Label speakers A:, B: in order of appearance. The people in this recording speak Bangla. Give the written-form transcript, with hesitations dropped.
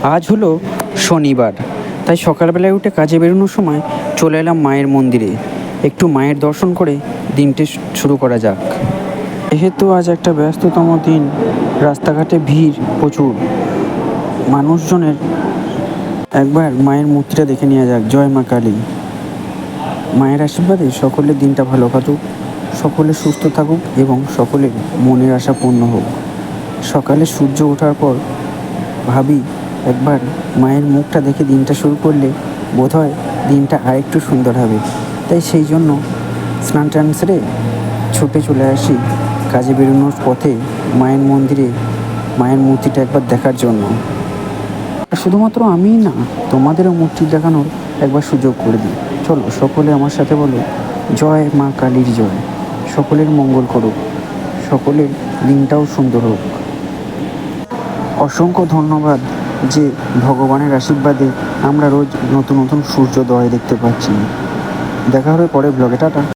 A: আজ হলো শনিবার, তাই সকালবেলায় উঠে কাজে বেরোনোর সময় চলে এলাম মায়ের মন্দিরে। একটু মায়ের দর্শন করে দিনটি শুরু করা যাক। যেহেতু আজ একটা ব্যস্ততম দিন, রাস্তাঘাটে ভিড় প্রচুর মানুষজনের, একবার মায়ের মূর্তিটা দেখে নেওয়া যাক। জয় মা কালী। মায়ের আশীর্বাদে সকলের দিনটা ভালো কাটুক, সকলে সুস্থ থাকুক এবং সকলের মনের আশা পূর্ণ হোক। সকালে সূর্য ওঠার পর ভাবি একবার মায়ের মুখটা দেখে দিনটা শুরু করলে বোধহয় দিনটা আরেকটু সুন্দর হবে। তাই সেই জন্য স্নান টান সেরে ছুটে চলে আসি কাজে বেরোনোর পথে মায়ের মন্দিরে মায়ের মূর্তিটা একবার দেখার জন্য। শুধুমাত্র আমিই না, তোমাদেরও মূর্তি দেখানোর একবার সুযোগ করে দিই। চলো সকলে আমার সাথে বলো, জয় মা কালীর জয়। সকলের মঙ্গল করুক, সকলের দিনটাও সুন্দর হোক। অসংখ্য ধন্যবাদ যে ভগবানের আশীর্বাদে আমরা রোজ নতুন নতুন সূর্যোদয় দেখতে পাচ্ছি। দেখা হবে পরের ব্লগে। টাটা।